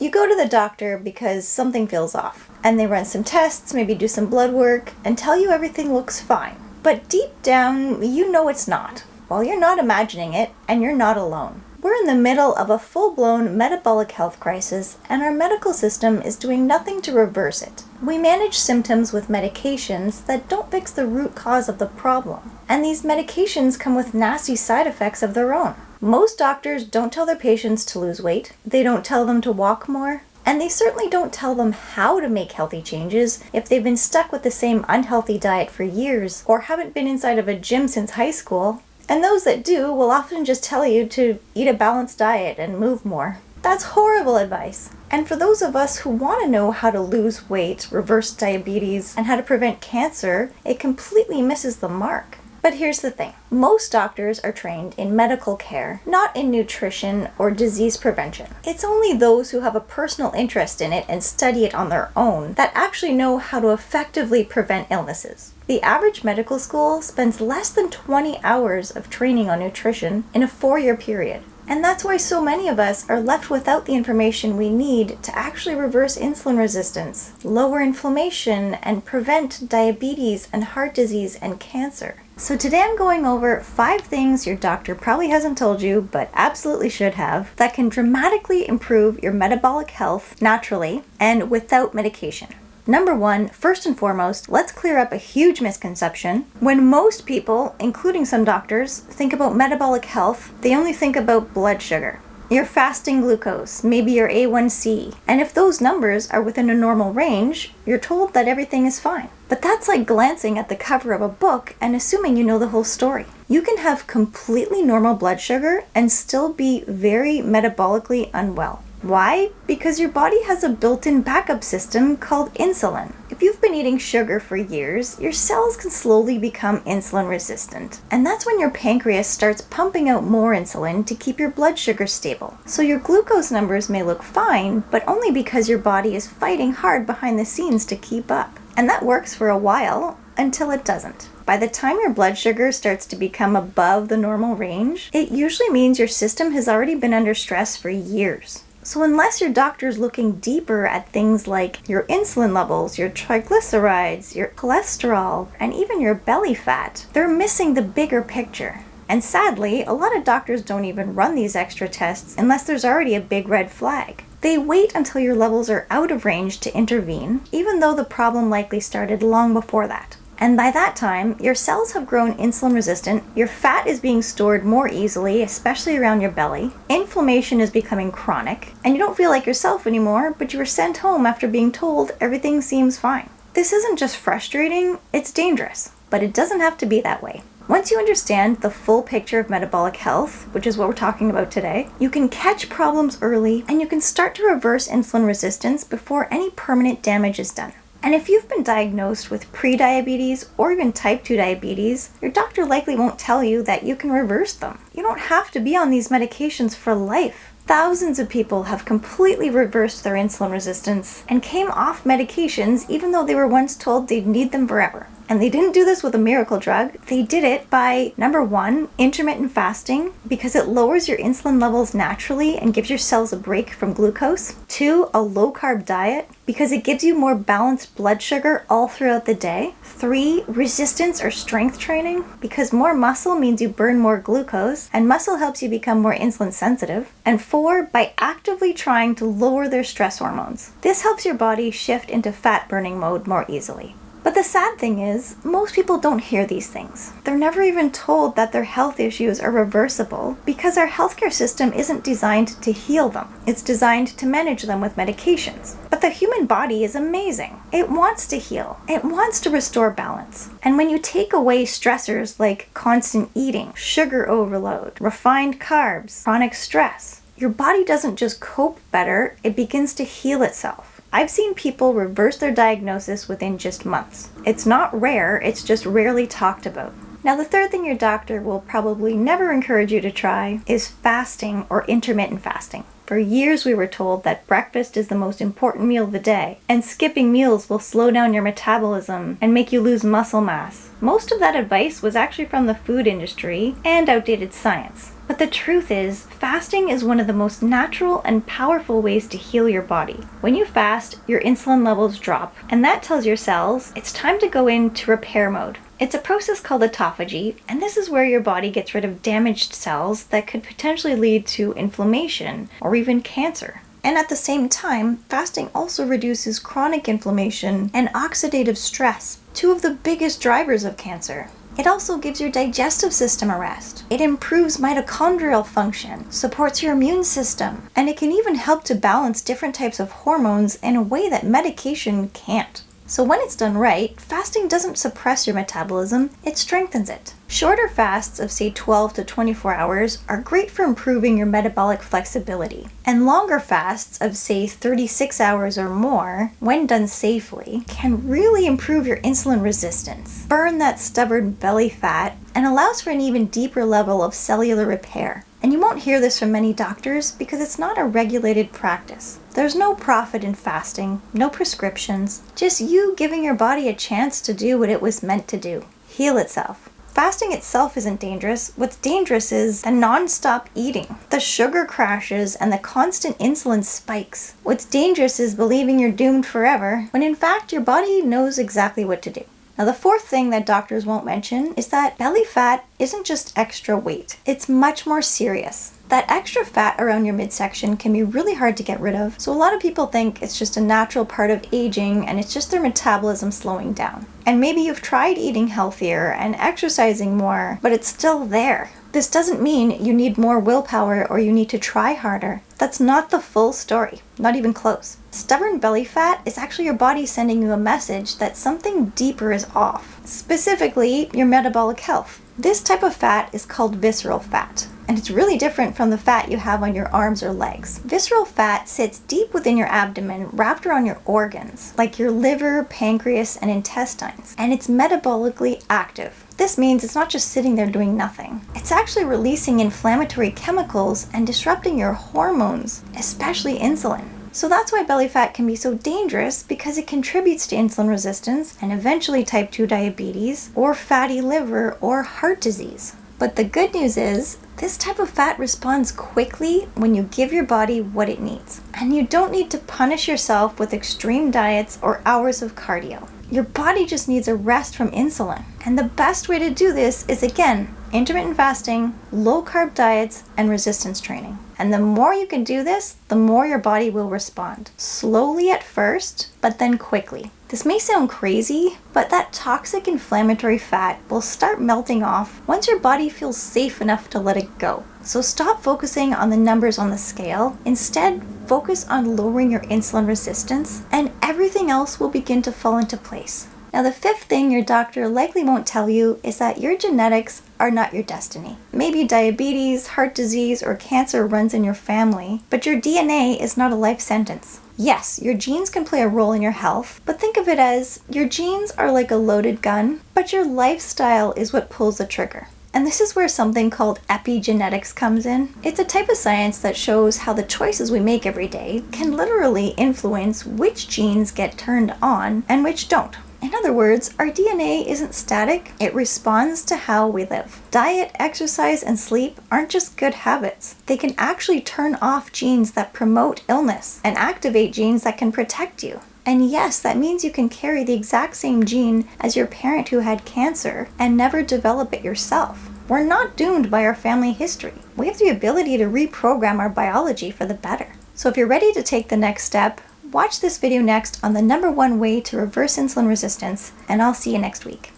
You go to the doctor because something feels off, and they run some tests, maybe do some blood work, and tell you everything looks fine. But deep down, you know it's not. Well, you're not imagining it, and you're not alone. We're in the middle of a full-blown metabolic health crisis, and our medical system is doing nothing to reverse it. We manage symptoms with medications that don't fix the root cause of the problem, and these medications come with nasty side effects of their own. Most doctors don't tell their patients to lose weight, they don't tell them to walk more, and they certainly don't tell them how to make healthy changes if they've been stuck with the same unhealthy diet for years or haven't been inside of a gym since high school. And those that do will often just tell you to eat a balanced diet and move more. That's horrible advice. And for those of us who want to know how to lose weight, reverse diabetes, and how to prevent cancer, it completely misses the mark. But here's the thing. Most doctors are trained in medical care, not in nutrition or disease prevention. It's only those who have a personal interest in it and study it on their own that actually know how to effectively prevent illnesses. The average medical school spends less than 20 hours of training on nutrition in a 4-year period. And that's why so many of us are left without the information we need to actually reverse insulin resistance, lower inflammation, and prevent diabetes and heart disease and cancer. So today I'm going over 5 things your doctor probably hasn't told you, but absolutely should have, that can dramatically improve your metabolic health naturally and without medication. Number 1, first and foremost, let's clear up a huge misconception. When most people, including some doctors, think about metabolic health, they only think about blood sugar, your fasting glucose, maybe your A1C. And if those numbers are within a normal range, you're told that everything is fine. But that's like glancing at the cover of a book and assuming you know the whole story. You can have completely normal blood sugar and still be very metabolically unwell. Why? Because your body has a built-in backup system called insulin. If you've been eating sugar for years, your cells can slowly become insulin resistant. And that's when your pancreas starts pumping out more insulin to keep your blood sugar stable. So your glucose numbers may look fine, but only because your body is fighting hard behind the scenes to keep up. And that works for a while until it doesn't. By the time your blood sugar starts to become above the normal range, it usually means your system has already been under stress for years. So unless your doctor's looking deeper at things like your insulin levels, your triglycerides, your cholesterol, and even your belly fat, they're missing the bigger picture. And sadly, a lot of doctors don't even run these extra tests unless there's already a big red flag. They wait until your levels are out of range to intervene, even though the problem likely started long before that. And by that time, your cells have grown insulin resistant, your fat is being stored more easily, especially around your belly, inflammation is becoming chronic, and you don't feel like yourself anymore, but you were sent home after being told everything seems fine. This isn't just frustrating, it's dangerous, but it doesn't have to be that way. Once you understand the full picture of metabolic health, which is what we're talking about today, you can catch problems early and you can start to reverse insulin resistance before any permanent damage is done. And if you've been diagnosed with prediabetes or even type 2 diabetes, your doctor likely won't tell you that you can reverse them. You don't have to be on these medications for life. Thousands of people have completely reversed their insulin resistance and came off medications even though they were once told they'd need them forever. And they didn't do this with a miracle drug. They did it by, number 1, intermittent fasting, because it lowers your insulin levels naturally and gives your cells a break from glucose. 2, a low-carb diet, because it gives you more balanced blood sugar all throughout the day. 3, resistance or strength training, because more muscle means you burn more glucose, and muscle helps you become more insulin sensitive. And 4, by actively trying to lower their stress hormones. This helps your body shift into fat burning mode more easily. But the sad thing is, most people don't hear these things. They're never even told that their health issues are reversible because our healthcare system isn't designed to heal them. It's designed to manage them with medications. But the human body is amazing. It wants to heal. It wants to restore balance. And when you take away stressors like constant eating, sugar overload, refined carbs, chronic stress, your body doesn't just cope better, it begins to heal itself. I've seen people reverse their diagnosis within just months. It's not rare, it's just rarely talked about. Now, the third thing your doctor will probably never encourage you to try is fasting or intermittent fasting. For years we were told that breakfast is the most important meal of the day, and skipping meals will slow down your metabolism and make you lose muscle mass. Most of that advice was actually from the food industry and outdated science. But the truth is, fasting is one of the most natural and powerful ways to heal your body. When you fast, your insulin levels drop, and that tells your cells it's time to go into repair mode. It's a process called autophagy, and this is where your body gets rid of damaged cells that could potentially lead to inflammation or even cancer. And at the same time, fasting also reduces chronic inflammation and oxidative stress, two of the biggest drivers of cancer. It also gives your digestive system a rest. It improves mitochondrial function, supports your immune system, and it can even help to balance different types of hormones in a way that medication can't. So when it's done right, fasting doesn't suppress your metabolism, it strengthens it. Shorter fasts of say 12 to 24 hours are great for improving your metabolic flexibility. And longer fasts of say 36 hours or more, when done safely, can really improve your insulin resistance, burn that stubborn belly fat, and allows for an even deeper level of cellular repair. And you won't hear this from many doctors because it's not a regulated practice. There's no profit in fasting, no prescriptions, just you giving your body a chance to do what it was meant to do, heal itself. Fasting itself isn't dangerous. What's dangerous is the non-stop eating, the sugar crashes, and the constant insulin spikes. What's dangerous is believing you're doomed forever, when in fact your body knows exactly what to do. Now, the fourth thing that doctors won't mention is that belly fat isn't just extra weight. It's much more serious. That extra fat around your midsection can be really hard to get rid of, so a lot of people think it's just a natural part of aging and it's just their metabolism slowing down. And maybe you've tried eating healthier and exercising more, but it's still there. This doesn't mean you need more willpower or you need to try harder. That's not the full story, not even close. Stubborn belly fat is actually your body sending you a message that something deeper is off, specifically your metabolic health. This type of fat is called visceral fat, and it's really different from the fat you have on your arms or legs. Visceral fat sits deep within your abdomen, wrapped around your organs, like your liver, pancreas, and intestines, and it's metabolically active. This means it's not just sitting there doing nothing. It's actually releasing inflammatory chemicals and disrupting your hormones, especially insulin. So that's why belly fat can be so dangerous, because it contributes to insulin resistance and eventually type 2 diabetes or fatty liver or heart disease. But the good news is, this type of fat responds quickly when you give your body what it needs. And you don't need to punish yourself with extreme diets or hours of cardio. Your body just needs a rest from insulin. And the best way to do this is, again, intermittent fasting, low-carb diets, and resistance training. And the more you can do this, the more your body will respond. Slowly at first, but then quickly. This may sound crazy, but that toxic inflammatory fat will start melting off once your body feels safe enough to let it go. So stop focusing on the numbers on the scale. Instead, focus on lowering your insulin resistance, and everything else will begin to fall into place. Now, the fifth thing your doctor likely won't tell you is that your genetics are not your destiny. Maybe diabetes, heart disease, or cancer runs in your family, but your DNA is not a life sentence. Yes, your genes can play a role in your health, but think of it as your genes are like a loaded gun, but your lifestyle is what pulls the trigger. And this is where something called epigenetics comes in. It's a type of science that shows how the choices we make every day can literally influence which genes get turned on and which don't. In other words, our DNA isn't static, it responds to how we live. Diet, exercise, and sleep aren't just good habits. They can actually turn off genes that promote illness and activate genes that can protect you. And yes, that means you can carry the exact same gene as your parent who had cancer and never develop it yourself. We're not doomed by our family history. We have the ability to reprogram our biology for the better. So if you're ready to take the next step, watch this video next on the #1 way to reverse insulin resistance, and I'll see you next week.